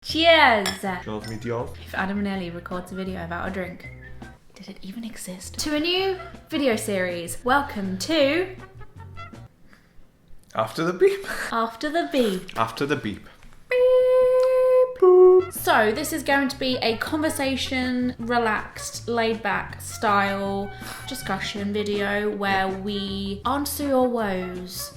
Cheers! Charles me Dior. If Adam and Ellie records a video about a drink, did it even exist? To a new video series. Welcome to... After the beep. After the Beep. After the beep. Beep. So this is going to be a conversation, relaxed, laid-back style discussion video where we answer your woes,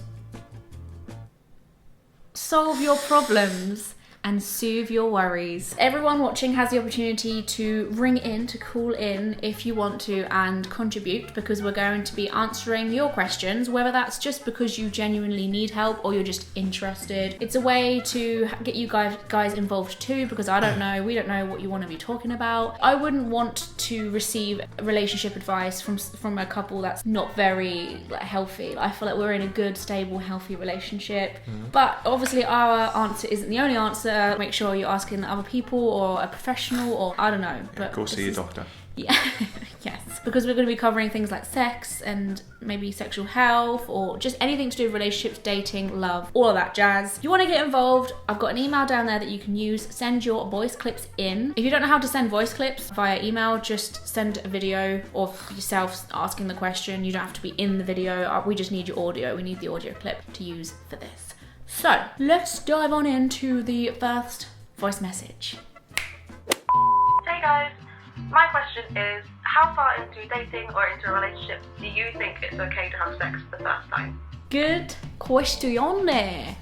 solve your problems, and soothe your worries. Everyone watching has the opportunity to ring in, to call in if you want to and contribute, because we're going to be answering your questions, whether that's just because you genuinely need help or you're just interested. It's a way to get you guys involved too, because I don't know, we don't know what you want to be talking about. I wouldn't want to receive relationship advice from a couple that's not very healthy. I feel like we're in a good, stable, healthy relationship. But obviously our answer isn't the only answer. Make sure you're asking other people or a professional or I don't know. But go see a doctor. Yeah, yes. Because we're going to be covering things like sex and maybe sexual health or just anything to do with relationships, dating, love, all of that jazz. If you want to get involved, I've got an email down there that you can use. Send your voice clips in. If you don't know how to send voice clips via email, just send a video of yourself asking the question. You don't have to be in the video. We just need your audio. We need the audio clip to use for this. So, let's dive on into the first voice message. Hey guys, my question is, how far into dating or into a relationship do you think it's okay to have sex the first time? Good question.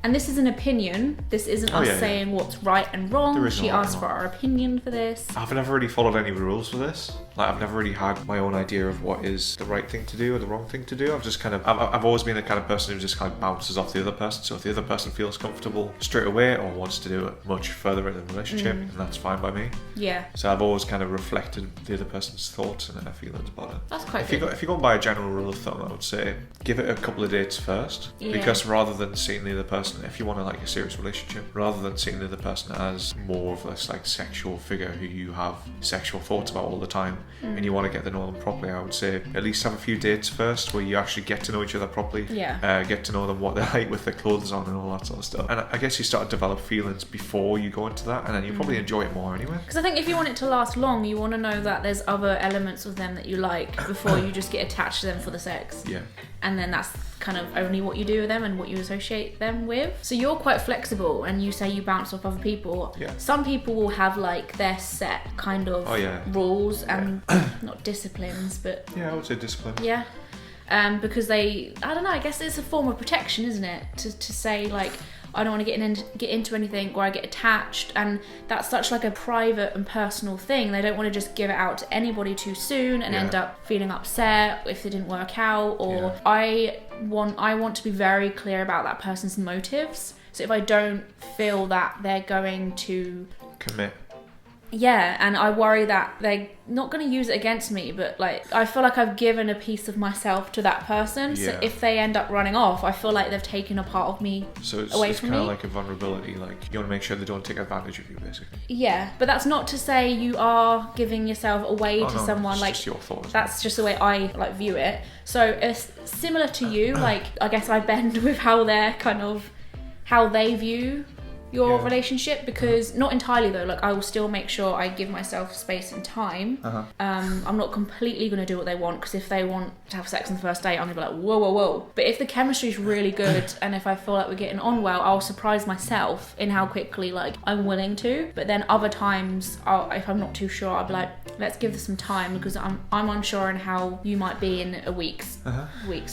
And this is an opinion. This isn't us saying what's right and wrong. She asked for our opinion for this. I've never really followed any rules for this. I've never really had my own idea of what is the right thing to do or the wrong thing to do. I've always been the kind of person who just kind of bounces off the other person. So if the other person feels comfortable straight away or wants to do it much further in the relationship, then that's fine by me. Yeah. So I've always kind of reflected the other person's thoughts and their feelings about it. That's quite good. If you're going by a general rule of thumb, I would say give it a couple of dates first. Yeah. Because rather than seeing the other person, if you want a serious relationship, rather than seeing the other person as more of this sexual figure who you have sexual thoughts about all the time, and you want to get to know them properly, I would say at least have a few dates first where you actually get to know each other properly. Yeah. Get to know them, what they're like with their clothes on and all that sort of stuff. And I guess you start to develop feelings before you go into that, and then you probably enjoy it more anyway. Because I think if you want it to last long, you want to know that there's other elements of them that you like before you just get attached to them for the sex. Yeah. And then that's kind of only what you do with them and what you associate them with. So you're quite flexible, and you say you bounce off other people. Yeah. Some people will have their set kind of rules and not disciplines, but yeah, I would say discipline. Yeah. Because I don't know, I guess it's a form of protection, isn't it? To say I don't want to get into anything where I get attached, and that's such a private and personal thing. They don't want to just give it out to anybody too soon and end up feeling upset if it didn't work out. Or I want to be very clear about that person's motives. So if I don't feel that they're going to commit. Yeah, and I worry that they're not going to use it against me, but I feel like I've given a piece of myself to that person. Yeah. So if they end up running off, I feel like they've taken a part of me away from me. So it's kind of like a vulnerability. You want to make sure they don't take advantage of you, basically. Yeah, but that's not to say you are giving yourself away to someone. It's just your thoughts. That's just the way I view it. So it's similar to you. I guess I bend with how they view your relationship, because not entirely though, I will still make sure I give myself space and time. I'm not completely going to do what they want, because if they want to have sex on the first date, I'm going to be like, whoa. But if the chemistry is really good and if I feel like we're getting on well, I'll surprise myself in how quickly I'm willing to. But then other times, if I'm not too sure, I'll be like, let's give this some time, because I'm unsure on how you might be in a week's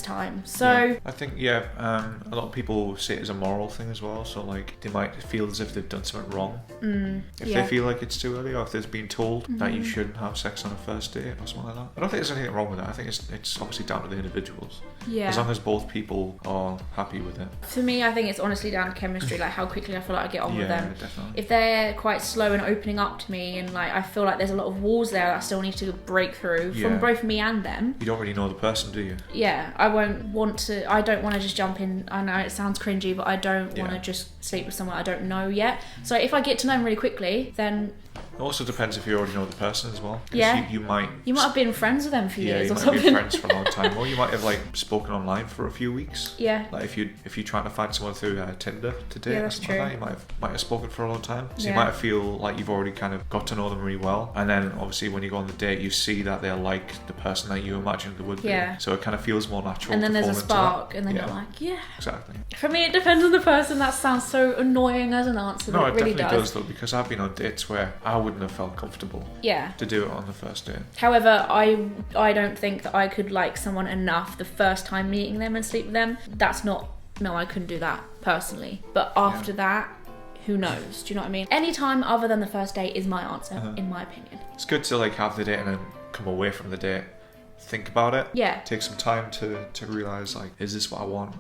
time. So I think a lot of people see it as a moral thing as well. So they might feel as if they've done something wrong. If they feel like it's too early, or if they've been told that you shouldn't have sex on a first date or something like that. I don't think there's anything wrong with that. I think it's obviously down to the individuals. Yeah. As long as both people are happy with it. For me, I think it's honestly down to chemistry, how quickly I feel like I get on with them. Definitely. If they're quite slow in opening up to me, and I feel like there's a lot of walls there that I still need to break through from both me and them. You don't really know the person, do you? Yeah, I don't want to just jump in. I know it sounds cringy, but I don't want to just sleep with someone I don't know yet. So if I get to know them really quickly, then It also depends if you already know the person as well. 'Cause Yeah. You might have been friends with them for yeah, years you or might something. be friends for a long time, or you might have like spoken online for a few weeks. Yeah. Like if you're trying to find someone through Tinder to date Yeah, or that's something like true. that, you might have spoken for a long time. So Yeah. you might feel like you've already kind of got to know them really well, and then obviously when you go on the date, you see that they're like the person that you imagined they would be. Yeah. So it kind of feels more natural. And then to there's a fall into spark, that. and then Yeah. you're like, yeah. Exactly. For me, it depends on the person. That sounds so annoying as an answer, but No, it it really definitely does. does though, because I've been on dates where I wouldn't have felt comfortable Yeah. to do it on the first date. However, I don't think that I could like someone enough the first time meeting them and sleep with them. No, I couldn't do that personally. But after that, who knows? Do you know what I mean? Any time other than the first date is my answer, in my opinion. It's good to like have the date and then come away from the date, think about it. Yeah. Take some time to realise like, is this what I want?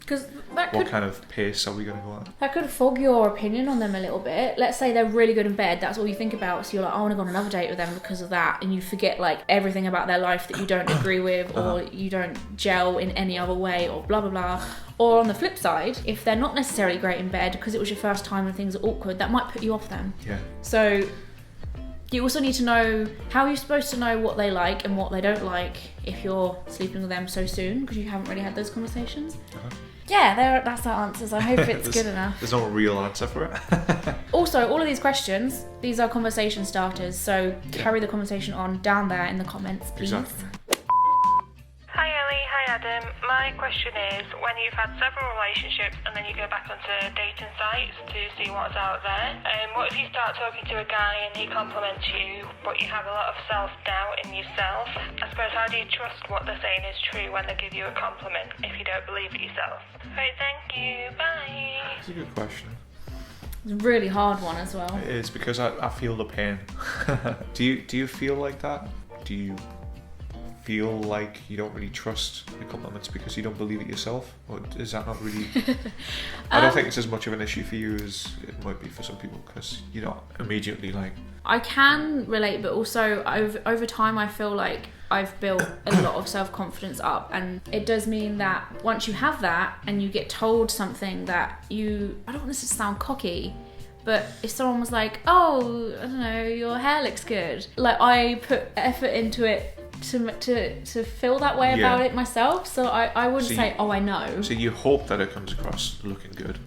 Because that What could kind of pace are we going to go at? That could fog your opinion on them a little bit. Let's say they're really good in bed, that's all you think about. So you're like, I want to go on another date with them because of that. And you forget like everything about their life that you don't agree with or you don't gel in any other way or blah, blah, blah. Or on the flip side, if they're not necessarily great in bed because it was your first time and things are awkward, that might put you off them. Yeah. So you also need to know how you're supposed to know what they like and what they don't like if you're sleeping with them so soon because you haven't really had those conversations. Yeah, that's our answers. I hope it's good enough. There's no real answer for it. Also, all of these questions, these are conversation starters, so carry the conversation on down there in the comments, please. Exactly. Hi Ellie, hi Adam. My question is, when you've had several relationships and then you go back onto dating sites to see what's out there, what if you start talking to a guy and he compliments you, but you have a lot of self-doubt in yourself? I suppose, how do you trust what they're saying is true when they give you a compliment if you don't believe it yourself? Right, thank you, bye. It's a good question. It's a really hard one as well. It is because I feel the pain. Do you feel like that? Do you feel like you don't really trust the compliments because you don't believe it yourself? Or is that not really... I don't think it's as much of an issue for you as it might be for some people because you're not immediately like... I can relate, but also over time I feel like I've built a lot of self-confidence up, and it does mean that once you have that and you get told something that I don't want this to sound cocky, but if someone was like, oh, I don't know, your hair looks good, like I put effort into it to feel that way about it myself, so I wouldn't say, oh, I know. So you hope that it comes across looking good.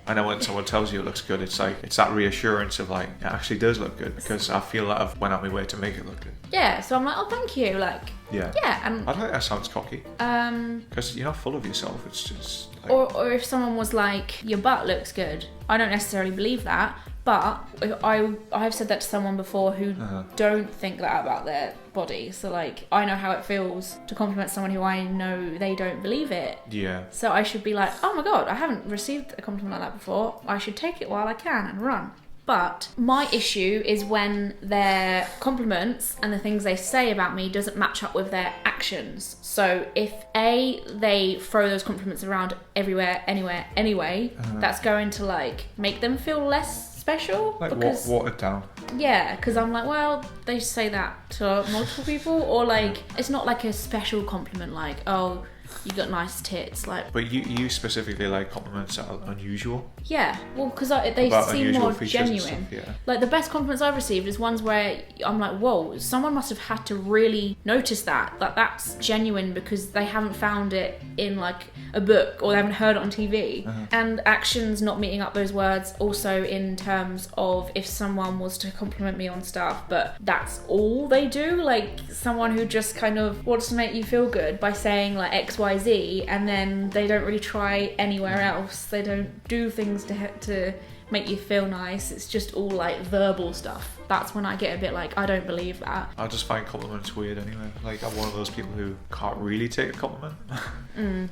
I know when someone tells you it looks good, it's like, it's that reassurance of like, it actually does look good because I feel that I've went out my way to make it look good. Yeah, so I'm like, oh, thank you, like, yeah, and I don't think that sounds cocky. Because you're not full of yourself. It's just like... or if someone was like, your butt looks good, I don't necessarily believe that, but I've said that to someone before who don't think that about their body. So like, I know how it feels to compliment someone who I know they don't believe it. Yeah. So I should be like, oh my god, I haven't received a compliment like that before. I should take it while I can and run. But my issue is when their compliments and the things they say about me doesn't match up with their actions. So if they throw those compliments around everywhere, anywhere, anyway, that's going to like make them feel less special. Like because, watered down. Yeah, because I'm like, well, they say that to multiple people, or like, it's not like a special compliment like, oh, you got nice tits, like. But you specifically like compliments that are unusual. Yeah, well, because they About seem unusual more features and genuine. stuff, yeah. Like the best compliments I've received is ones where I'm like, whoa, someone must have had to really notice that that's genuine because they haven't found it in like a book or they haven't heard it on TV. And actions not meeting up those words also in terms of if someone was to compliment me on stuff, but that's all they do, like someone who just kind of wants to make you feel good by saying like XYZ and then they don't really try anywhere else. They don't do things to make you feel nice. It's just all like verbal stuff. That's when I get a bit like, I don't believe that. I just find compliments weird anyway. Like, I'm one of those people who can't really take a compliment.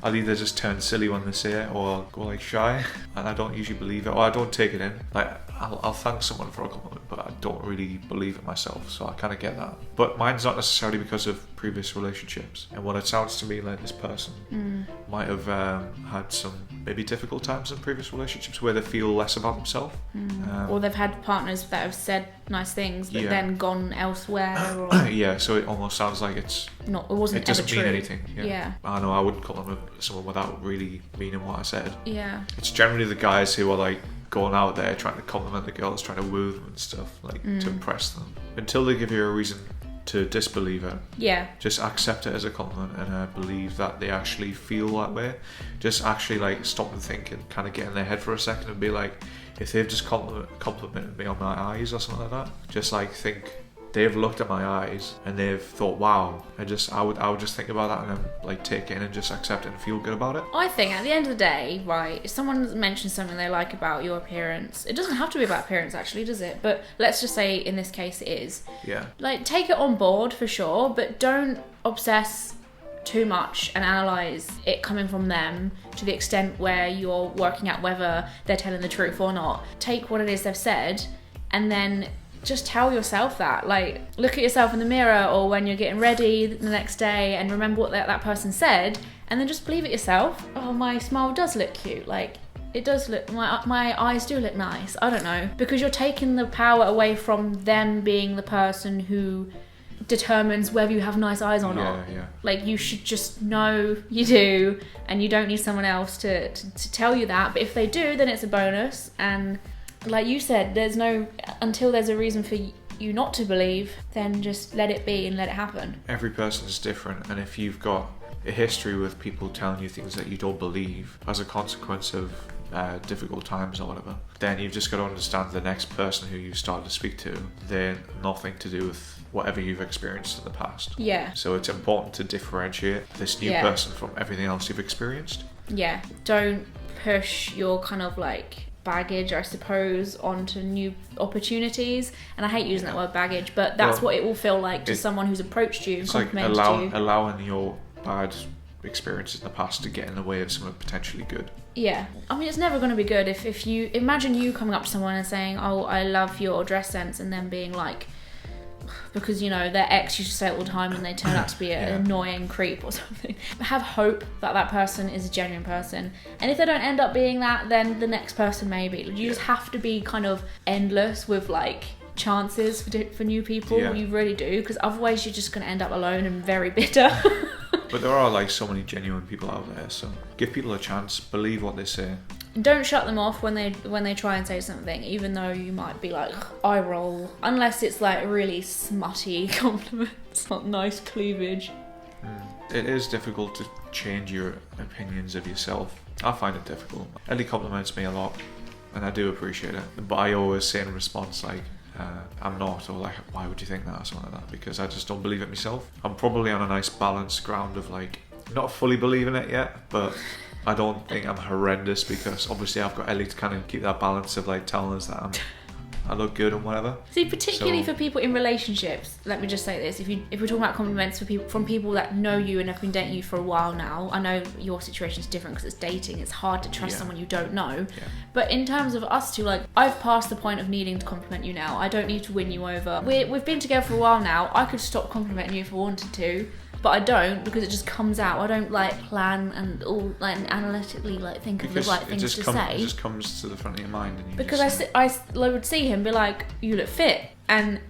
I'll either just turn silly when they say it or go like shy, and I don't usually believe it, or I don't take it in. Like, I'll thank someone for a compliment, but I don't really believe it myself, so I kind of get that. But mine's not necessarily because of previous relationships, and what it sounds to me like this person might have had some maybe difficult times in previous relationships where they feel less about themselves. Or they've had partners that have said nice things but Yeah. then gone elsewhere, or Yeah, so it almost sounds like it wasn't doesn't ever mean true. anything. Yeah. I know I wouldn't compliment someone without really meaning what I said. Yeah. It's generally the guys who are like going out there trying to compliment the girls, trying to woo them and stuff, like to impress them. Until they give you a reason to disbelieve it. Yeah. Just accept it as a compliment and believe that they actually feel that way. Just actually like stop and think and kind of get in their head for a second and be like, if they've just complimented me on my eyes or something like that, just like think they've looked at my eyes and they've thought, wow. I would just think about that and then like take it in and just accept it and feel good about it. I think at the end of the day, right, if someone mentions something they like about your appearance, it doesn't have to be about appearance actually, does it? But let's just say in this case it is. Yeah. Like, take it on board for sure, but don't obsess too much and analyse it coming from them to the extent where you're working out whether they're telling the truth or not. Take what it is they've said and then just tell yourself that. Like, look at yourself in the mirror or when you're getting ready the next day and remember what that person said, and then just believe it yourself. Oh, my smile does look cute. Like, it does look, my eyes do look nice. I don't know. Because you're taking the power away from them being the person who determines whether you have nice eyes or not. Yeah. Like, you should just know you do, and you don't need someone else to tell you that. But if they do, then it's a bonus. And like you said, until there's a reason for you not to believe, then just let it be and let it happen. Every person is different, and if you've got a history with people telling you things that you don't believe as a consequence of difficult times or whatever, then you've just got to understand the next person who you start to speak to, they're nothing to do with whatever you've experienced in the past. Yeah. So it's important to differentiate this new person from everything else you've experienced. Yeah. Don't push your kind of like baggage, I suppose, onto new opportunities. And I hate using that word baggage, but that's what it will feel like to someone who's approached you and complimented you. Allowing your bad experiences in the past to get in the way of something potentially good. Yeah. I mean, it's never going to be good if you imagine you coming up to someone and saying, oh, I love your dress sense, and then being like, because, you know, their ex used to say it all the time and they turn out to be an annoying creep or something. Have hope that that person is a genuine person. And if they don't end up being that, then the next person maybe. You just have to be kind of endless with, like, chances for new people. Yeah. You really do, because otherwise you're just going to end up alone and very bitter. But there are, like, so many genuine people out there, so give people a chance, believe what they say. Don't shut them off when they try and say something, even though you might be like, eye roll. Unless it's like really smutty compliments, not nice cleavage. It is difficult to change your opinions of yourself. I find it difficult. Ellie compliments me a lot, and I do appreciate it. But I always say in response, like, I'm not, or like, why would you think that, or something like that, because I just don't believe it myself. I'm probably on a nice balanced ground of, like, not fully believing it yet, but I don't think I'm horrendous, because obviously I've got Ellie to kind of keep that balance of, like, telling us that I look good and whatever. See, particularly for people in relationships, let me just say this: if we're talking about compliments from people that know you and have been dating you for a while now, I know your situation is different because it's dating. It's hard to trust someone you don't know. Yeah. But in terms of us two, like, I've passed the point of needing to compliment you now. I don't need to win you over. We've been together for a while now. I could stop complimenting you if I wanted to, but I don't, because it just comes out. I don't like plan and all like analytically like think of the right things to say. It just comes to the front of your mind, and you because I would see him be like, you look fit, and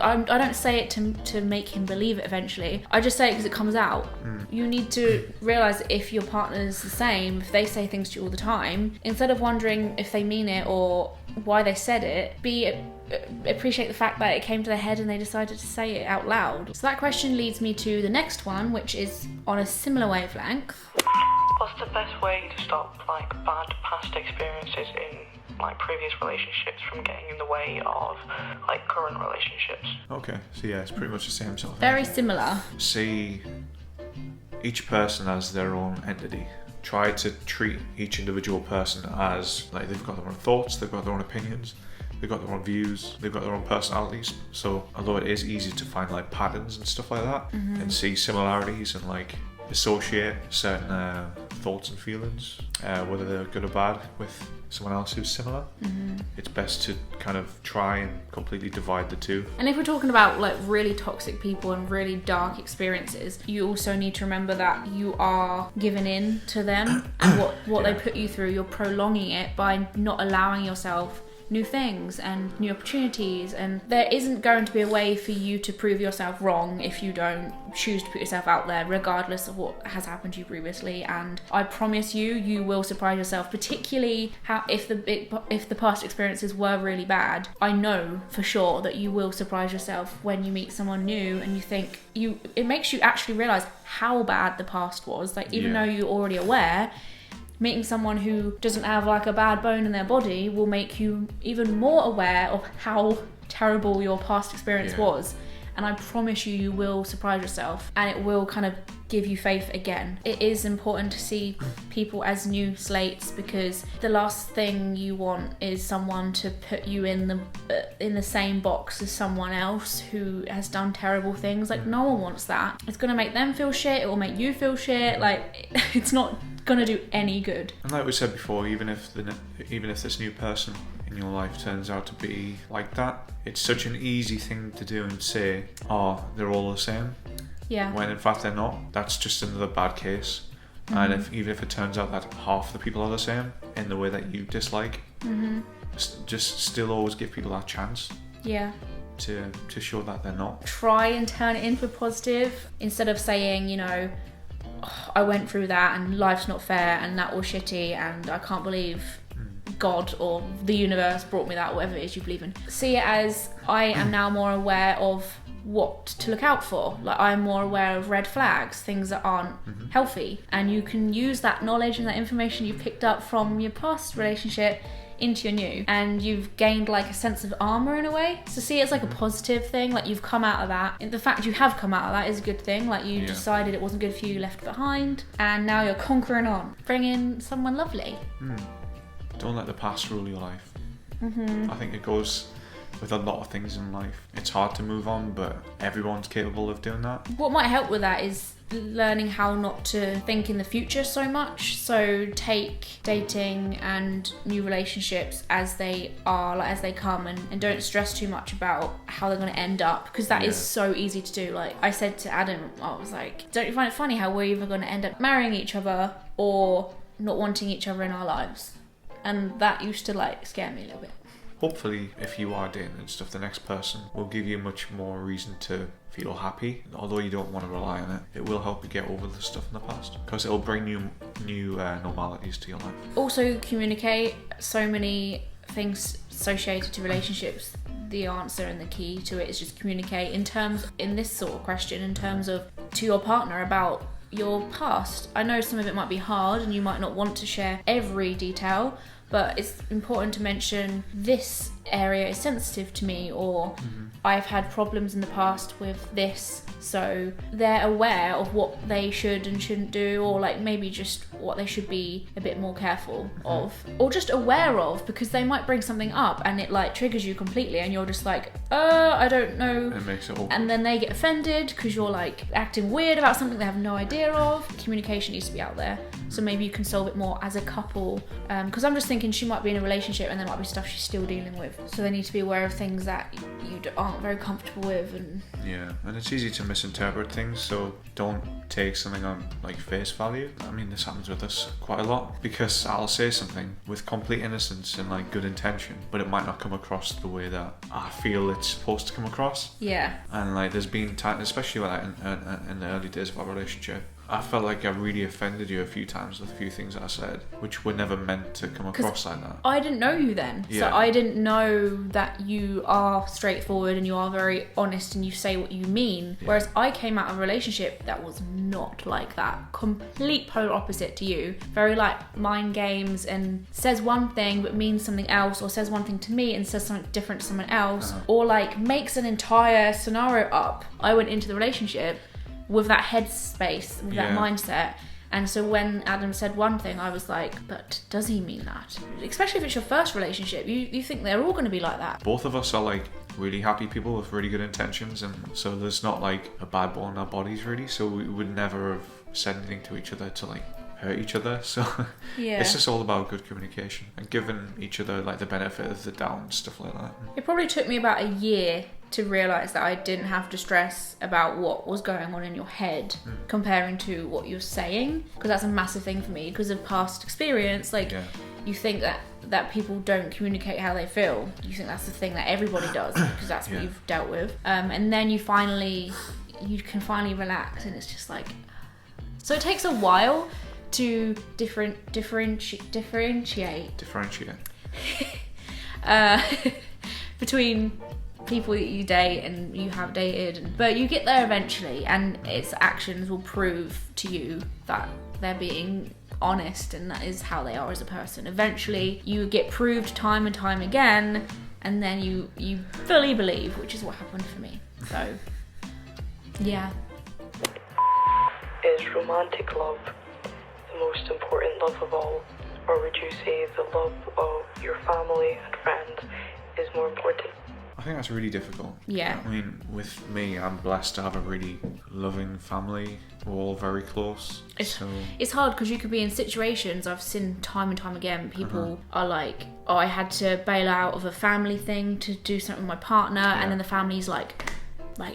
I don't say it to make him believe it eventually. I just say it because it comes out. You need to realise that if your partner's the same, if they say things to you all the time, instead of wondering if they mean it or why they said it, appreciate the fact that it came to their head and they decided to say it out loud. So that question leads me to the next one, which is on a similar wavelength. What's the best way to stop like bad past experiences in like previous relationships from getting in the way of like current relationships? Okay, so yeah, it's pretty much the same sort of Very thing. similar. See each person as their own entity. Try to treat each individual person as like they've got their own thoughts, they've got their own opinions, they've got their own views, they've got their own personalities. So although it is easy to find like patterns and stuff like that, and see similarities and like associate certain thoughts and feelings, whether they're good or bad, with someone else who's similar, it's best to kind of try and completely divide the two. And if we're talking about like really toxic people and really dark experiences, you also need to remember that you are giving in to them and what they put you through. You're prolonging it by not allowing yourself new things and new opportunities, and there isn't going to be a way for you to prove yourself wrong if you don't choose to put yourself out there, regardless of what has happened to you previously. And I promise you will surprise yourself, particularly if the past experiences were really bad. I know for sure that you will surprise yourself when you meet someone new and you think it makes you actually realize how bad the past was. Like, even though you're already aware, meeting someone who doesn't have like a bad bone in their body will make you even more aware of how terrible your past experience was. And I promise you will surprise yourself, and it will kind of give you faith again. It is important to see people as new slates, because the last thing you want is someone to put you in the same box as someone else who has done terrible things. Like, no one wants that. It's gonna make them feel shit. It will make you feel shit. Like, it's not gonna do any good. And like we said before, even if this new person in your life turns out to be like that, it's such an easy thing to do and say, oh, they're all the same. Yeah. When in fact they're not. That's just another bad case. And even if it turns out that half the people are the same in the way that you dislike, just still always give people that chance. Yeah. To show that they're not. Try and turn it into a positive, instead of saying, you know, oh, I went through that and life's not fair and that was shitty and I can't believe God or the universe brought me that, whatever it is you believe in. See it as, I am now more aware of what to look out for. Like, I'm more aware of red flags, things that aren't healthy, and you can use that knowledge and that information you picked up from your past relationship into your new, and you've gained like a sense of armor in a way. So see it as like a positive thing, like you've come out of that, and the fact you have come out of that is a good thing. Like, you decided it wasn't good for you, you left it behind, and now you're conquering on, bringing someone lovely. Don't let the past rule your life. I think it goes with a lot of things in life. It's hard to move on, but everyone's capable of doing that. What might help with that is learning how not to think in the future so much. So take dating and new relationships as they are, like as they come, and don't stress too much about how they're going to end up, because that is so easy to do. Like I said to Adam, I was like, don't you find it funny how we're either going to end up marrying each other or not wanting each other in our lives? And that used to like scare me a little bit. Hopefully, if you are dating and stuff, the next person will give you much more reason to feel happy. Although you don't want to rely on it, it will help you get over the stuff in the past, because it'll bring new normalities to your life. Also, communicate. So many things associated to relationships. The answer and the key to it is just communicate. In this sort of question, in terms of to your partner about your past. I know some of it might be hard and you might not want to share every detail, but it's important to mention, this area is sensitive to me, or I've had problems in the past with this, so they're aware of what they should and shouldn't do, or like maybe just what they should be a bit more careful of, or just aware of, because they might bring something up and it like triggers you completely and you're just like, I don't know, it makes it awkward. And then they get offended because you're like acting weird about something they have no idea of. Communication needs to be out there, so maybe you can solve it more as a couple, because I'm just thinking she might be in a relationship and there might be stuff she's still dealing with, so they need to be aware of things that you aren't very comfortable with. And it's easy to misinterpret things, so don't take something on like face value. I mean, this happens with us quite a lot, because I'll say something with complete innocence and like good intention, but it might not come across the way that I feel it's supposed to come across. And like there's been times, especially like in the early days of our relationship, I felt like I really offended you a few times with a few things I said, which were never meant to come across like that. I didn't know you then, so I didn't know that you are straightforward and you are very honest and you say what you mean. Whereas I came out of a relationship that was not like that. Complete polar opposite to you. Very like mind games and says one thing but means something else, or says one thing to me and says something different to someone else, or like makes an entire scenario up. I went into the relationship with that headspace, with that mindset. And so when Adam said one thing, I was like, but does he mean that? Especially if it's your first relationship, you think they're all going to be like that. Both of us are like really happy people with really good intentions, and so there's not like a bad bone in our bodies really, so we would never have said anything to each other to like hurt each other. So it's just all about good communication and giving each other like the benefit of the doubt and stuff like that. It probably took me about a year to realise that I didn't have to stress about what was going on in your head comparing to what you're saying, because that's a massive thing for me because of past experience. Like, you think that people don't communicate how they feel. You think that's the thing that everybody does because that's what you've dealt with. And then you can finally relax, and it's just like... So it takes a while to differentiate between people that you date and you have dated, but you get there eventually, and its actions will prove to you that they're being honest and that is how they are as a person. Eventually you get proved time and time again, and then you fully believe, which is what happened for me. So yeah. Is romantic love the most important love of all, or would you say the love of your family and friends is more important? I think that's really difficult. Yeah. I mean, with me, I'm blessed to have a really loving family. We're all very close. It's hard because you could be in situations I've seen time and time again. People are like, oh, I had to bail out of a family thing to do something with my partner, and then the family's like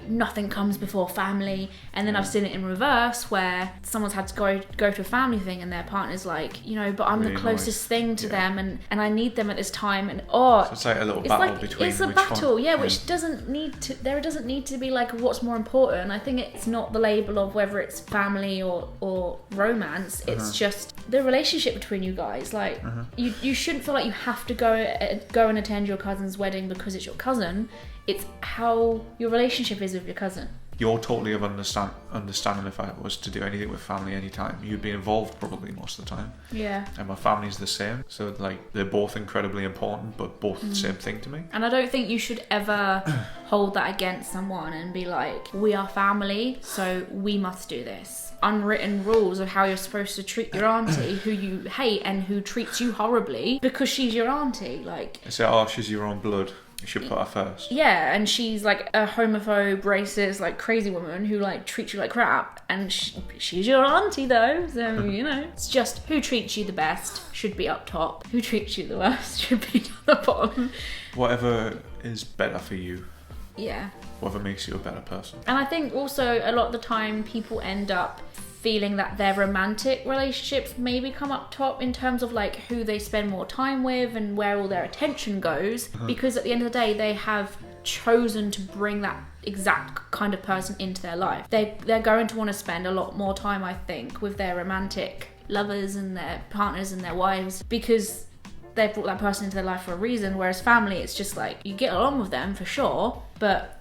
nothing comes before family. And then I've seen it in reverse where someone's had to go to a family thing and their partner's like, you know, but I'm really the closest thing to them, and I need them at this time, and so it's like a little battle between it's a which battle, one. which doesn't need to be like what's more important. I think it's not the label of whether it's family or romance. It's just the relationship between you guys. Like you shouldn't feel like you have to go and attend your cousin's wedding because it's your cousin. It's how your relationship is with your cousin. You're totally of understanding if I was to do anything with family anytime. You'd be involved probably most of the time. Yeah. And my family's the same. So like they're both incredibly important, but both the same thing to me. And I don't think you should ever hold that against someone and be like, we are family, so we must do this. Unwritten rules of how you're supposed to treat your auntie who you hate and who treats you horribly because she's your auntie. Like, say, oh, she's your own blood. You should put her first. Yeah, and she's like a homophobe, racist, like crazy woman who like treats you like crap, and she's your auntie though, so you know. It's just who treats you the best should be up top, who treats you the worst should be down the bottom. Whatever is better for you. Yeah. Whatever makes you a better person. And I think also a lot of the time people end up feeling that their romantic relationships maybe come up top in terms of like who they spend more time with and where all their attention goes, because at the end of the day they have chosen to bring that exact kind of person into their life. They're going to want to spend a lot more time, I think, with their romantic lovers and their partners and their wives because they brought that person into their life for a reason, whereas family, it's just like you get along with them for sure, but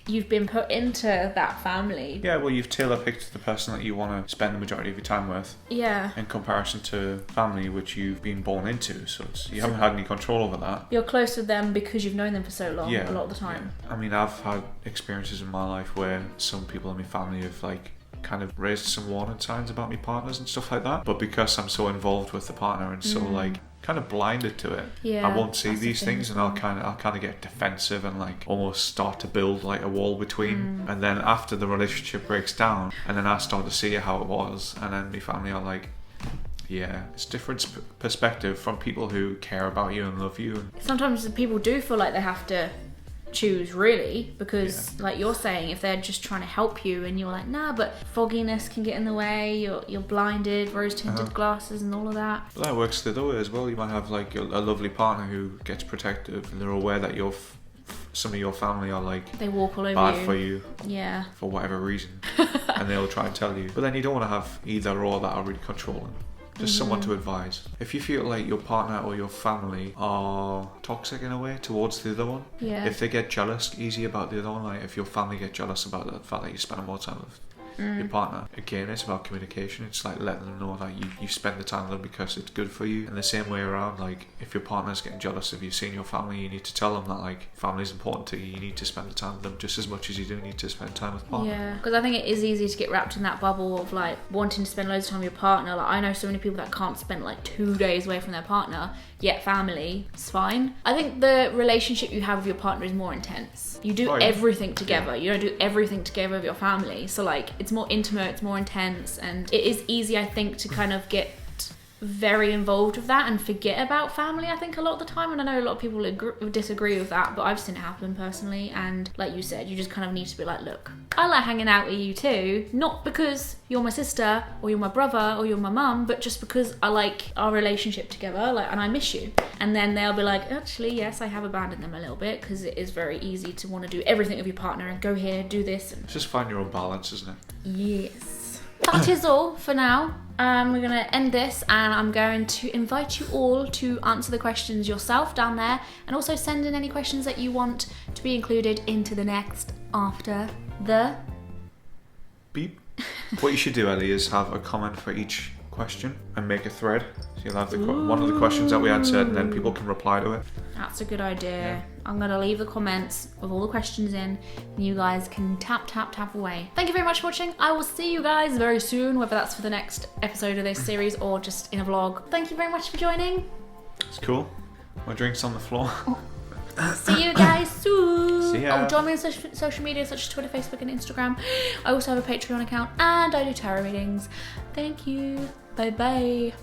you've been put into that family. Yeah, well, you've tailor-picked the person that you want to spend the majority of your time with. Yeah. In comparison to family, which you've been born into, so you haven't had any control over that. You're close with them because you've known them for so long, a lot of the time. Yeah. I mean, I've had experiences in my life where some people in my family have like kind of raised some warning signs about my partners and stuff like that, but because I'm so involved with the partner and so like kind of blinded to it, I won't see these things, and I'll kind of get defensive and like almost start to build like a wall between, and then after the relationship breaks down and then I start to see how it was, and then my family are like, yeah, it's different perspective from people who care about you and love you. Sometimes people do feel like they have to choose, really, because like you're saying, if they're just trying to help you and you're like, nah, but fogginess can get in the way, you're blinded, rose tinted glasses and all of that. Well, that works the other way as well. You might have like a lovely partner who gets protective and they're aware that some of your family are like, they walk all over bad for you, for whatever reason, and they'll try and tell you, but then you don't want to have either or that are really controlling. Just someone to advise. If you feel like your partner or your family are toxic in a way towards the other one, if they get jealous easy about the other one, like if your family get jealous about the fact that you spend more time with your partner, again, it's about communication. It's like letting them know that you spend the time with them because it's good for you. And the same way around, like if your partner's getting jealous of you seeing your family, you need to tell them that like family is important to you. You need to spend the time with them just as much as you do need to spend time with partner. Yeah, because I think it is easy to get wrapped in that bubble of like wanting to spend loads of time with your partner. Like I know so many people that can't spend like 2 days away from their partner, yet family, it's fine. I think the relationship you have with your partner is more intense. You do everything together. You don't do everything together with your family. So like it's more intimate, it's more intense, and it is easy, I think, to kind of get very involved with that and forget about family, I think, a lot of the time. And I know a lot of people disagree with that, but I've seen it happen personally. And like you said, you just kind of need to be like, look, I like hanging out with you too, not because you're my sister or you're my brother or you're my mum, but just because I like our relationship together, like, and I miss you. And then they'll be like, actually, yes, I have abandoned them a little bit, because it is very easy to want to do everything with your partner and go here, do this. And... just find your own balance, isn't it? Yes. That is all for now. We're going to end this, and I'm going to invite you all to answer the questions yourself down there, and also send in any questions that you want to be included into the next After the Beep. What you should do, Ellie, is have a comment for each question and make a thread. So you'll have one of the questions that we answered, and then people can reply to it. That's a good idea. Yeah. I'm going to leave the comments with all the questions in, and you guys can tap away. Thank you very much for watching. I will see you guys very soon, whether that's for the next episode of this series or just in a vlog. Thank you very much for joining. It's cool. My drink's on the floor. See you guys soon. See ya. Oh, join me on social media such as Twitter, Facebook, and Instagram. I also have a Patreon account, and I do tarot readings. Thank you. Bye bye.